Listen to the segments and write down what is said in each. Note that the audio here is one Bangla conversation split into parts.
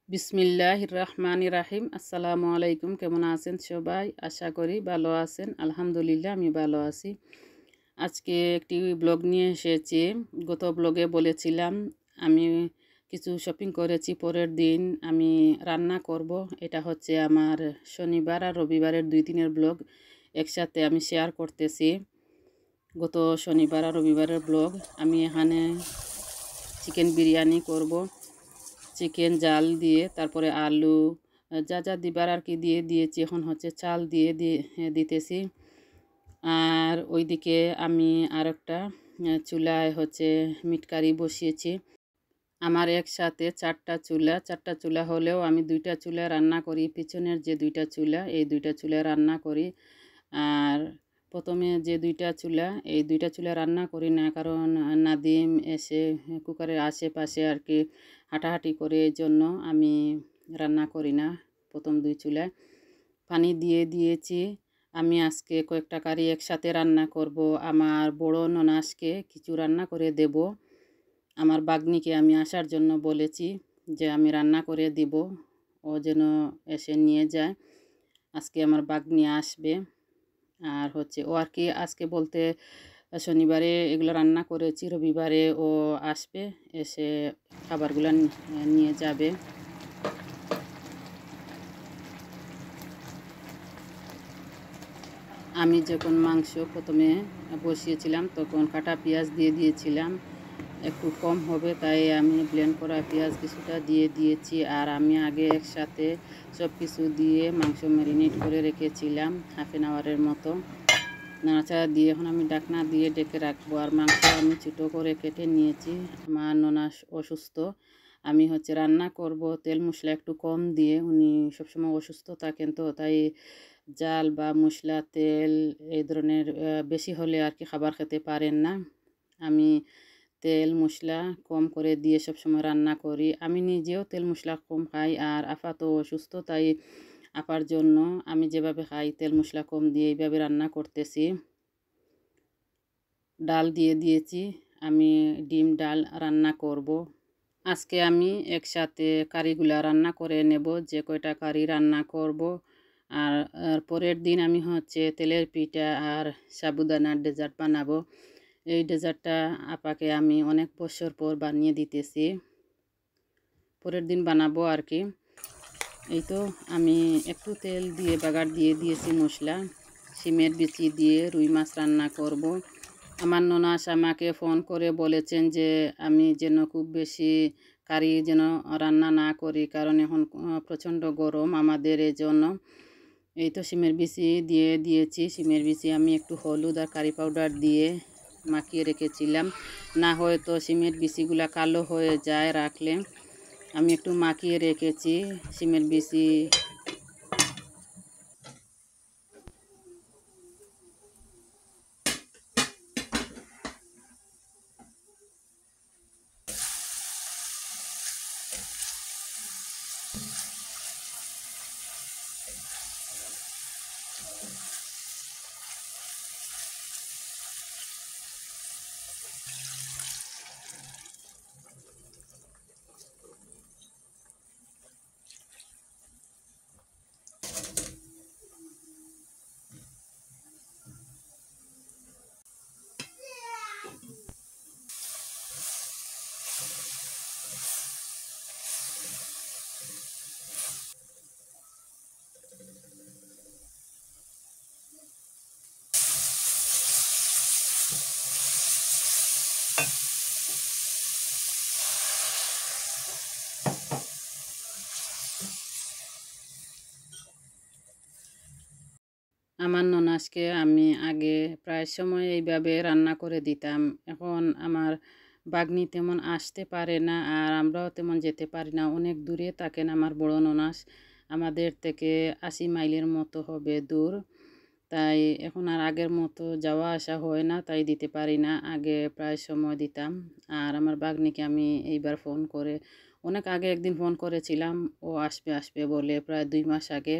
বিসমিল্লাহির রহমানির রাহিম। আসসালামু আলাইকুম। কেমন আছেন সবাই? আশা করি ভালো আছেন। আলহামদুলিল্লাহ আমি ভালো আছি। আজকে একটি ব্লগ নিয়ে এসেছি। গত ব্লগে বলেছিলাম আমি কিছু শপিং করেছি, পরের দিন আমি রান্না করব। এটা হচ্ছে আমার শনিবার আর রবিবারের 2 দিনের ব্লগ একসাথে আমি শেয়ার করতেছি। গত শনিবার আর রবিবারের ব্লগ। আমি এখানে চিকেন বিরিয়ানি করব, চিকেন জাল দিয়ে, তারপরে আলু যা যা দিবার আর কি দিয়ে দিয়েছি। এখন হচ্ছে চাল দিয়ে দিতেছি। আর ওইদিকে আমি আর একটা চুলায় হচ্ছে মিট কারি বসিয়েছি। আমার একসাথে চারটা চুলা হলেও আমি 2টা চুলায় রান্না করি। পিছনের যে 2টা চুলা, এই 2টা চুলায় রান্না করি। আর প্রথমে যে 2টা চুলা, এই 2টা চুলায় রান্না করি না, কারণ নাদিম এসে কুকারের আশেপাশে আর কি হাঁটাহাঁটি করে, এই জন্য আমি রান্না করি না প্রথম 2 চুলায়। পানি দিয়ে দিয়েছি। আমি আজকে কয়েকটা কারি একসাথে রান্না করব। আমার বড় ননাসকে কিছু রান্না করে দেব। আমার বাগ্নিকে আমি আসার জন্য বলেছি যে আমি রান্না করে দিব, ও যেন এসে নিয়ে যায়। আজকে আমার বাগ্নি আসবে। আর হচ্ছে ও আর কি আজকে বলতে শনিবারে এগুলো রান্না করেছি, রবিবারে ও আসবে, এসে খাবারগুলো নিয়ে যাবে। আমি যখন মাংস প্রথমে বসিয়েছিলাম তখন কাটা পেঁয়াজ দিয়ে দিয়েছিলাম, একটু কম হবে তাই আমি ব্লেন্ড করা পেঁয়াজ কিছুটা দিয়ে দিয়েছি। আর আমি আগে একসাথে সব কিছু দিয়ে মাংস ম্যারিনেট করে রেখেছিলাম হাফ অ্যান আওয়ারের মতো। নাড়াচাড়া দিয়ে এখন আমি ঢাকনা দিয়ে ডেকে রাখবো। আর মাংস আমি ছোটো করে কেটে নিয়েছি। আমার ননাস অসুস্থ, আমি হচ্ছে রান্না করব তেল মশলা একটু কম দিয়ে। উনি সবসময় অসুস্থ থাকেন, তো তাই জাল বা মশলা তেল এই ধরনের বেশি হলে আর কি খাবার খেতে পারেন না। আমি তেল মশলা কম করে দিয়ে সবসময় রান্না করি। আমি নিজেও তেল মশলা কম খাই, আর আফা তো অসুস্থ, তাই আপার জন্য আমি যেভাবে খাই তেল মশলা কম দিয়ে এইভাবে রান্না করতেছি। ডাল দিয়ে দিয়েছি, আমি ডিম ডাল রান্না করব। আজকে আমি একসাথে কারিগুলা রান্না করে নেব, যে কয়টা কারি রান্না করব। আর পরের দিন আমি হচ্ছে তেলের পিঠা আর সাবুদানার ডেজার্ট বানাবো। এই ডেজার্টটা আপাকে আমি অনেক বছর পর বানিয়ে দিতেছি, পরের দিন বানাবো আর কি। এই তো আমি একটু তেল দিয়ে বাগার দিয়ে দিয়েছি মশলা। শিমের বিচি দিয়ে রুই মাছ রান্না করব। আমার ননাস আমাকে ফোন করে বলেছেন যে আমি যেন খুব বেশি কারি যেন রান্না না করি, কারণ এখন প্রচণ্ড গরম আমাদের, এই জন্য। এই তো শিমের বিচি দিয়ে দিয়েছি। শিমের বিচি আমি একটু হলুদ আর কারি পাউডার দিয়ে মাখিয়ে রেখেছিলাম, না হয়তো শিমের বিচিগুলা কালো হয়ে যায় রাখলে। আমি একটু মাখিয়ে রেখেছি শিমের বিচি। আমার ননাসকে আমি আগে প্রায় সময় এইভাবে রান্না করে দিতাম। এখন আমার বাগ্নি তেমন আসতে পারে না, আর আমরাও তেমন যেতে পারি না, অনেক দূরে থাকেন আমার বড় ননাস। আমাদের থেকে 80 মাইলের মতো হবে দূর। তাই এখন আর আগের মতো যাওয়া আসা হয় না, তাই দিতে পারি না। আগে প্রায় সময় দিতাম। আর আমার বাগ্নিকে আমি এইবার ফোন করে, অনেক আগে একদিন ফোন করেছিলাম, ও আসবে আসবে বলে, প্রায় 2 মাস আগে।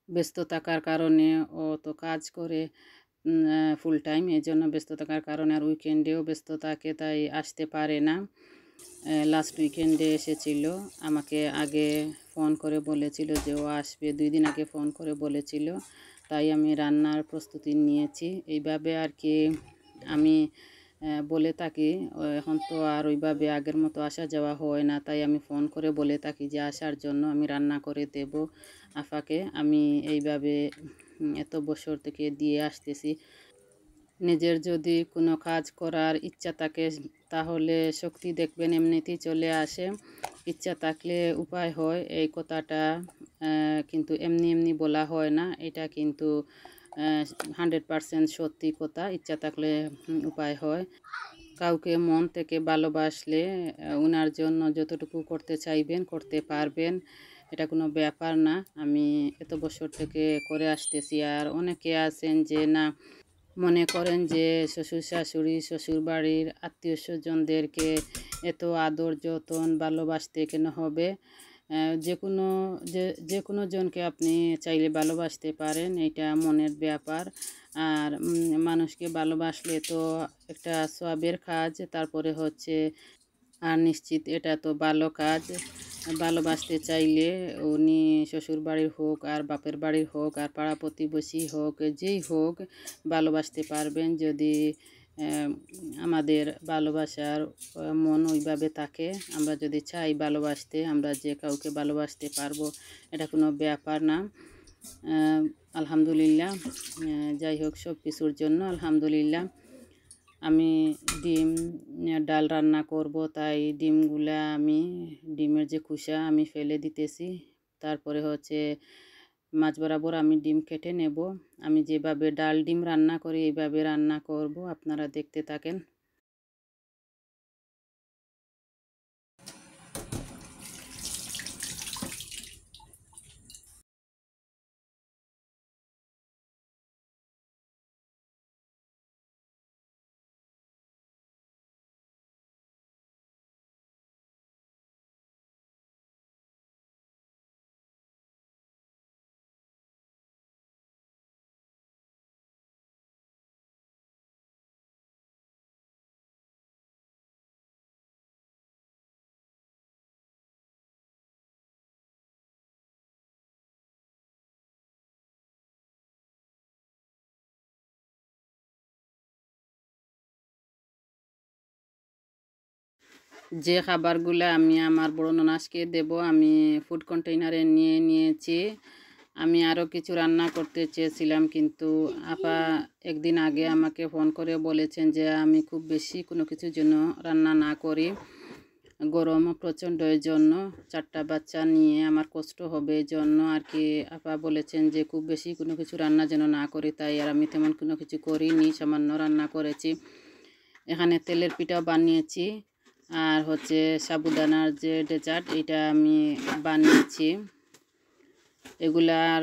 ব্যস্ত থাকার কারণে, ও তো কাজ করে ফুল টাইম, এই জন্য ব্যস্ত থাকার কারণে, আর উইকেন্ডেও ব্যস্ত থাকে, তাই আসতে পারে না। লাস্ট উইকেন্ডে এসেছিল। আমাকে আগে ফোন করে বলেছিল যে ও আসবে, 2 দিন আগে ফোন করে বলেছিল। তাই আমি রান্নার প্রস্তুতি নিয়েছি। এইভাবে আর কি আমি বলে থাকি। এখন তো আর ওইভাবে আগের মতো আসা যাওয়া হয় না, তাই আমি ফোন করে বলে থাকি যে আসার জন্য, আমি রান্না করে দেব আফাকে। আমি এইভাবে এত বছর থেকে দিয়ে আসতেছি। নিজের যদি কোনো কাজ করার ইচ্ছা থাকে তাহলে শক্তি দেখবেন এমনিতেই চলে আসে। ইচ্ছা থাকলে উপায় হয়, এই কথাটা কিন্তু এমনি এমনি বলা হয় না। এটা কিন্তু 100% সত্যি কথা। ইচ্ছা থাকলে উপায় হয়। কাউকে মন থেকে ভালোবাসলে ওনার জন্য যতটুকু করতে চাইবেন করতে পারবেন, এটা কোনো ব্যাপার না। আমি এত বছর থেকে করে আসতেছি। আর অনেকে আছেন যে না, মনে করেন যে শ্বশুর শাশুড়ি শ্বশুর বাড়ির আত্মীয় স্বজনদেরকে এত আদর যত্ন ভালোবাসতে কেন হবে। যে কোনো জনকে আপনি চাইলে ভালোবাসতে পারেন, এটা মনের ব্যাপার। আর মানুষকে ভালোবাসলে তো একটা সওয়াবের কাজ। তারপরে হচ্ছে আর নিশ্চিত এটা তো ভালো কাজ। ভালোবাসতে চাইলে উনি শ্বশুর বাড়ির হোক আর বাপের বাড়ির হোক আর পাড়া প্রতিবেশী হোক, যেই হোক, ভালোবাসতে পারবেন যদি আমাদের ভালোবাসার মন ওইভাবে থাকে। আমরা যদি চাই ভালোবাসতে, আমরা যে কাউকে ভালোবাসতে পারবো, এটা কোনো ব্যাপার না। আলহামদুলিল্লাহ। যাই হোক, সব কিছুর জন্য আলহামদুলিল্লাহ। আমি ডিম ডাল রান্না করব, তাই ডিমের যে খোসা আমি ফেলে দিতেছি। তারপরে হচ্ছে মাছ বরাবর আমি ডিম কেটে নেব। আমি যেভাবে ডাল ডিম রান্না করি এইভাবে রান্না করব, আপনারা দেখতে থাকেন। যে খাবারগুলো আমি আমার বড় ননাসকে দেব আমি ফুড কন্টেইনারে নিয়ে নিয়েছি। আমি আরও কিছু রান্না করতে চেয়েছিলাম, কিন্তু আপা একদিন আগে আমাকে ফোন করে বলেছেন যে আমি খুব বেশি কোনো কিছুর জন্য রান্না না করি। গরম প্রচণ্ড, এই জন্য 4টা বাচ্চা নিয়ে আমার কষ্ট হবে, এই জন্য আর কি আপা বলেছেন যে খুব বেশি কোনো কিছু রান্না যেন না করি। তাই আর আমি তেমন কোনো কিছু করিনি, সামান্য রান্না করেছি। এখানে তেলের পিঠাও বানিয়েছি, আর হচ্ছে সাবুদানার যে ডেজার্ট এটা আমি বানিয়েছি। এগুলার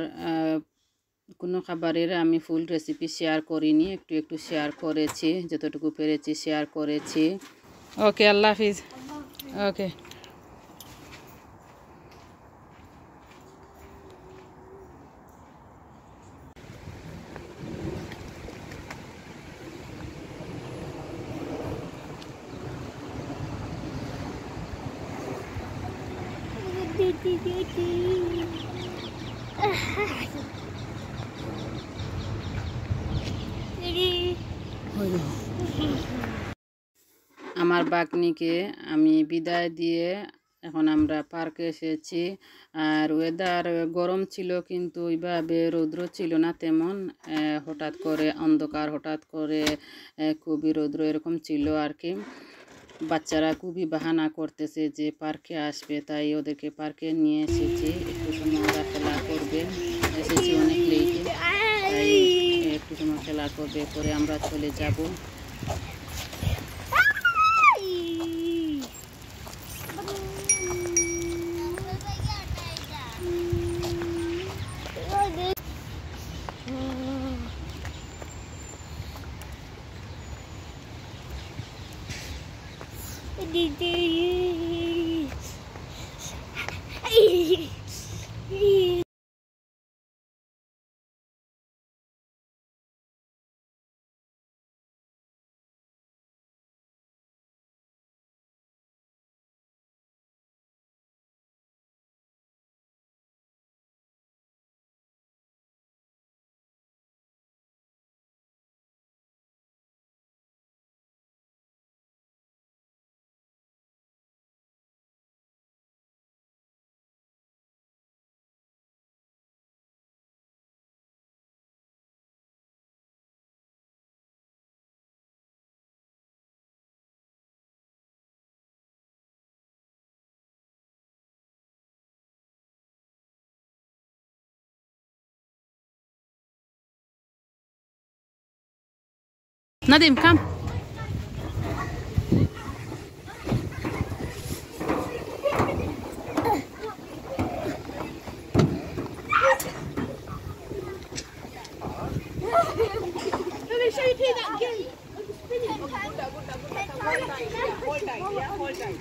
কোনো খাবারের আমি ফুল রেসিপি শেয়ার করিনি, একটু একটু শেয়ার করেছি, যতটুকু পেরেছি শেয়ার করেছি। ওকে, আল্লাহ হাফিজ। ওকে। আমার বাগনিকে আমি বিদায় দিয়ে এখন আমরা পার্কে এসেছি। আর ওয়েদার গরম ছিল, কিন্তু ওইভাবে রৌদ্র ছিল না তেমন। হঠাৎ করে অন্ধকার, হঠাৎ করে খুবই রৌদ্র, এরকম ছিল আর কি। বাচ্চারা খুবই বাহানা করতেছে যে পার্কে আসবে, তাই ওদেরকে পার্কে নিয়ে এসেছি। একটু সময় ওরা খেলা করবে, এসেছি অনেক লেটে, তাই একটু সময় খেলা করবে, পরে আমরা চলে যাব। Nadim, come. Let me show you that gate. Hold tight.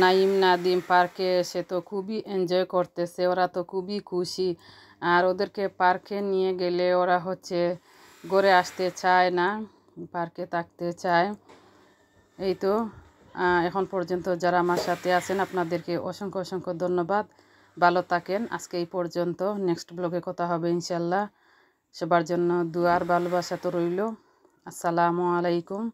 Naim Nadim পার্কে এসে তো খুবই এনজয় করতেছে, ওরা তো খুবই খুশি। আর ওদেরকে পার্কে নিয়ে গেলে ওরা হচ্ছে ঘরে আসতে চায় না, পার্কে থাকতে চায়। এই তো এখন পর্যন্ত যারা আমার সাথে আছেন আপনাদেরকে অসংখ্য অসংখ্য ধন্যবাদ। ভালো থাকেন। আজকে এই পর্যন্ত, নেক্সট ব্লগে কথা হবে ইনশাল্লাহ। সবার জন্য দুয়ার ভালোবাসা তো রইল। আসসালামু আলাইকুম।